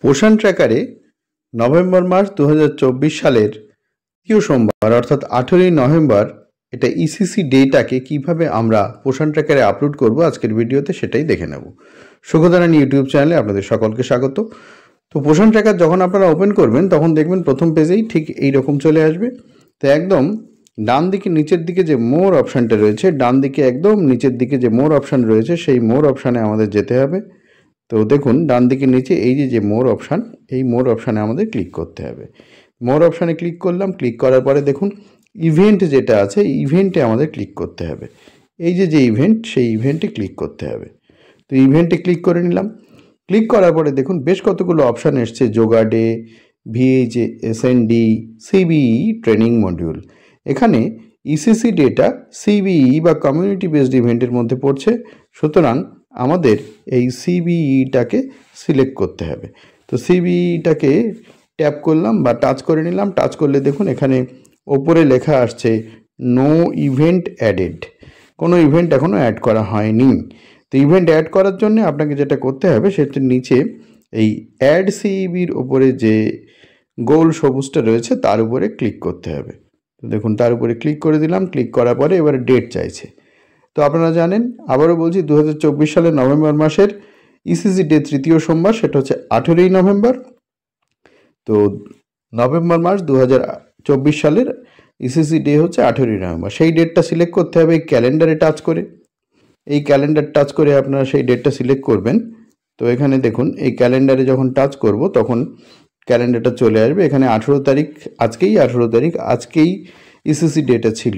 পোষণ ট্র্যাকারে নভেম্বর মাস 2024 সালের তৃতীয় সোমবার অর্থাৎ 18ই নভেম্বর এটা ইসিসি ডেটাকে কিভাবে আমরা পোষণ ট্র্যাকারে আপলোড করব আজকের ভিডিওতে সেটাই দেখে নেব। সুখদারান ইউটিউব চ্যানেলে আপনাদের সকলকে স্বাগত। তো পোষণ ট্র্যাকার যখন আপনারা ওপেন করবেন তখন দেখবেন প্রথম পেজেই ঠিক এই রকম চলে আসবে। তো একদম ডান দিকে নিচের দিকে যে মোর অপশানটা রয়েছে, ডান দিকে একদম নিচের দিকে যে মোর অপশান রয়েছে সেই মোর অপশানে আমাদের যেতে হবে। তো দেখুন ডান দিকে নিচে এই যে মোর অপশান, এই মোর অপশানে আমাদের ক্লিক করতে হবে। মোর অপশানে ক্লিক করলাম, ক্লিক করার পরে দেখুন ইভেন্ট যেটা আছে ইভেন্টে আমাদের ক্লিক করতে হবে। এই যে ইভেন্ট সেই ইভেন্টে ক্লিক করতে হবে। তো ইভেন্টে ক্লিক করে নিলাম। ক্লিক করার পরে দেখুন বেশ কতগুলো অপশান এসছে, yoga day, VHSND, CBE training module. এখানে ইসিসি ডেটা CBE বা কমিউনিটি বেসড ইভেন্টের মধ্যে পড়ছে, সুতরাং আমাদের এই CBEটাকে সিলেক্ট করতে হবে। তো CBEটাকে ট্যাপ করলাম বা টাচ করে নিলাম। টাচ করলে দেখুন এখানে ওপরে লেখা আসছে নো ইভেন্ট অ্যাডেড, কোনো ইভেন্ট এখনও অ্যাড করা হয়নি। তো ইভেন্ট অ্যাড করার জন্য আপনাকে যেটা করতে হবে সেটা নিচে এই অ্যাড CEBর ওপরে যে গোল সবুজটা রয়েছে তার উপরে ক্লিক করতে হবে। তো দেখুন তার উপরে ক্লিক করে দিলাম। ক্লিক করার পরে এবারে ডেট চাইছে। তো আপনারা জানেন, আবারও বলছি, 2024 সালের নভেম্বর মাসের ইসিসি ডে তৃতীয় সোমবার, সেটা হচ্ছে 18ই নভেম্বর। তো নভেম্বর মাস 2024 সালের ইসিসি ডে হচ্ছে 18ই নভেম্বর। সেই ডেটটা সিলেক্ট করতে হবে এই ক্যালেন্ডারে টাচ করে। এই ক্যালেন্ডার টাচ করে আপনারা সেই ডেটটা সিলেক্ট করবেন। তো এখানে দেখুন এই ক্যালেন্ডারে যখন টাচ করব তখন ক্যালেন্ডারটা চলে আসবে। এখানে 18 তারিখ, আজকেই 18 তারিখ, আজকেই ইসিসি ডেটা ছিল।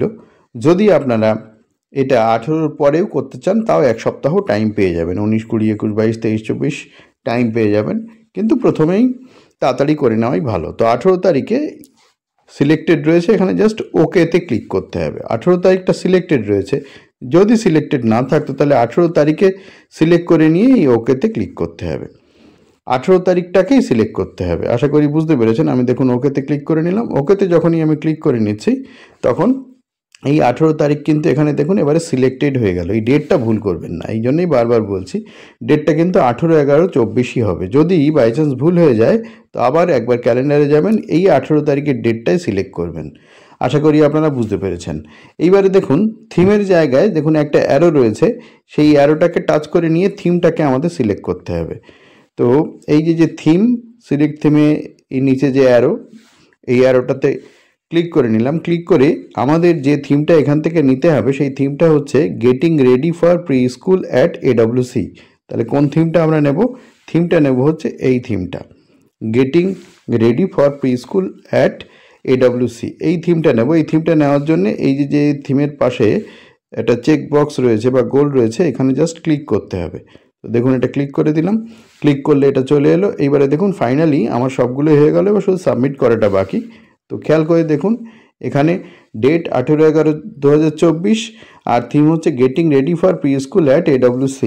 যদি আপনারা এটা 18-র পরেও করতে চান তাও এক সপ্তাহ টাইম পেয়ে যাবেন, 19, 20, 21, 22, 23, 24 টাইম পেয়ে যাবেন, কিন্তু প্রথমেই তাড়াতাড়ি করে নেওয়াই ভালো। তো 18 তারিখে সিলেক্টেড রয়েছে, এখানে জাস্ট ওকেতে ক্লিক করতে হবে। 18 তারিখটা সিলেক্টেড রয়েছে, যদি সিলেক্টেড না থাকতো তাহলে 18 তারিখে সিলেক্ট করে নিয়ে এই ওকেতে ক্লিক করতে হবে। 18 তারিখটাকেই সিলেক্ট করতে হবে। আশা করি বুঝতে পেরেছেন। আমি দেখুন ওকেতে ক্লিক করে নিলাম। ওকেতে যখনই আমি ক্লিক করে নিচ্ছি তখন এই 18 তারিখ কিন্তু এখানে দেখুন এবারে সিলেক্টেড হয়ে গেল। এই ডেটটা ভুল করবেন না, এই জন্যই বারবার বলছি ডেটটা কিন্তু 18/11/24 হবে। যদি বাই চান্স ভুল হয়ে যায় তো আবার একবার ক্যালেন্ডারে যাবেন, এই 18 তারিখের ডেটটাই সিলেক্ট করবেন। আশা করি আপনারা বুঝতে পেরেছেন। এইবারে দেখুন থিমের জায়গায় দেখুন একটা অ্যারো রয়েছে, সেই অ্যারোটাকে টাচ করে নিয়ে থিমটাকে আমাদের সিলেক্ট করতে হবে। তো এই যে থিম, সিলেক্ট থিমে এই নিচে যে অ্যারো, এই অ্যারোটাতে ক্লিক করে নিলাম। ক্লিক করে আমাদের যে থিমটা এখান থেকে নিতে হবে সেই থিমটা হচ্ছে getting ready for pre school at AWC। তাহলে কোন থিমটা আমরা নেব? থিমটা নেব হচ্ছে এই থিমটা, getting ready for pre school at AWC। এই থিমটা নেব। এই থিমটা নেওয়ার জন্য এই যে থিমের পাশে একটা চেক বক্স রয়েছে বা গোল রয়েছে, এখানে জাস্ট ক্লিক করতে হবে। তো দেখুন এটা ক্লিক করে দিলাম। ক্লিক করলে এটা চলে এলো। এইবারে দেখুন ফাইনালি আমার সবগুলো হয়ে গেল, এবার শুধু সাবমিট করাটা বাকি। তো খেয়াল করে দেখুন এখানে ডেট 18/11/2024 আর থিম হচ্ছে getting ready for pre school at AWC।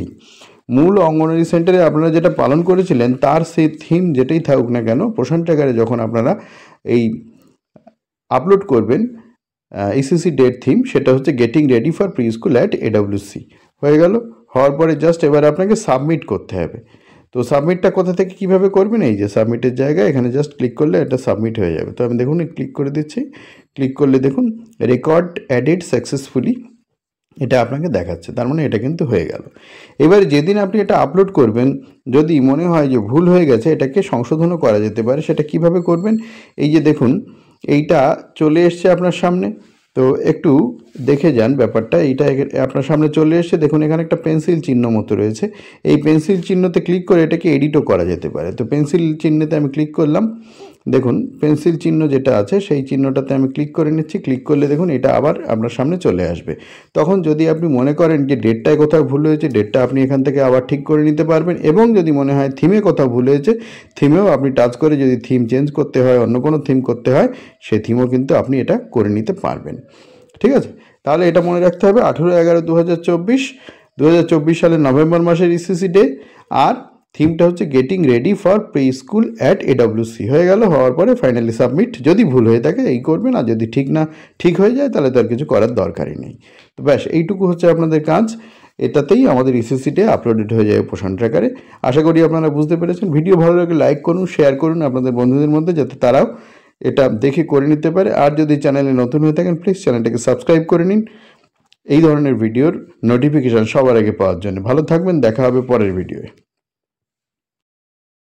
মূল অঙ্গনওয়াড়ি সেন্টারে আপনারা যেটা পালন করেছিলেন তার সেই থিম যেটাই থাকুক না কেন, পোষণ ট্র্যাকারে যখন আপনারা এই আপলোড করবেন ইসিসি ডেট থিম, সেটা হচ্ছে getting ready for pre school at AWC। হয়ে গেল। হওয়ার পরে জাস্ট এবার আপনাকে সাবমিট করতে হবে। তো সাবমিটটা কোথা থেকে কিভাবে করবেন? এই যে সাবমিটের জায়গায় এখানে জাস্ট ক্লিক করলে এটা সাবমিট হয়ে যাবে। তো আমি দেখুন ক্লিক করে দিচ্ছি। ক্লিক করলে দেখুন রেকর্ড অ্যাডেড সাকসেসফুলি এটা আপনাকে দেখাচ্ছে, তার মানে এটা কিন্তু হয়ে গেল। এবার যেদিন আপনি এটা আপলোড করবেন যদি মনে হয় যে ভুল হয়ে গেছে, এটাকে সংশোধনও করা যেতে পারে। সেটা কিভাবে করবেন? এই যে দেখুন এইটা চলে এসছে আপনার সামনে, তো একটু দেখে যান ব্যাপারটা। এইটা আপনার সামনে চলে এসছে, দেখুন এখানে একটা পেন্সিল চিহ্ন মতো রয়েছে। এই পেন্সিল চিহ্নতে ক্লিক করে এটাকে এডিটও করা যেতে পারে। তো পেন্সিল চিহ্নতে আমি ক্লিক করলাম। দেখুন পেন্সিল চিহ্ন যেটা আছে সেই চিহ্নটাতে আমি ক্লিক করে নিচ্ছি। ক্লিক করলে দেখুন এটা আবার আপনার সামনে চলে আসবে। তখন যদি আপনি মনে করেন যে ডেটটায় কোথাও ভুল হয়েছে, ডেটটা আপনি এখান থেকে আবার ঠিক করে নিতে পারবেন। এবং যদি মনে হয় থিমে কোথাও ভুল হয়েছে, থিমেও আপনি টাচ করে যদি থিম চেঞ্জ করতে হয়, অন্য কোনো থিম করতে হয়, সে থিমও কিন্তু আপনি এটা করে নিতে পারবেন। ঠিক আছে? তাহলে এটা মনে রাখতে হবে 18/11/2024, 2024 সালের নভেম্বর মাসের ইসিসি ডে, আর থিমটা হচ্ছে getting ready for pre school at AWC। হয়ে গেল। হওয়ার পরে ফাইনালি সাবমিট। যদি ভুল হয়ে থাকে এই করবেন, আর যদি ঠিক হয়ে যায় তাহলে তো আর কিছু করার দরকারই নেই। তো ব্যাস এইটুকু হচ্ছে আপনাদের কাজ। এটাতেই আমাদের ইসিসিতে আপলোডেড হয়ে যায় পোষণ ট্র্যাকারে। আশা করি আপনারা বুঝতে পেরেছেন। ভিডিও ভালো লাগলে লাইক করুন, শেয়ার করুন আপনাদের বন্ধুদের মধ্যে, যাতে তারাও এটা দেখে করে নিতে পারে। আর যদি চ্যানেলে নতুন হয়ে থাকেন প্লিজ চ্যানেলটাকে সাবস্ক্রাইব করে নিন এই ধরনের ভিডিওর নোটিফিকেশান সবার আগে পাওয়ার জন্য। ভালো থাকবেন, দেখা হবে পরের ভিডিওয়ে।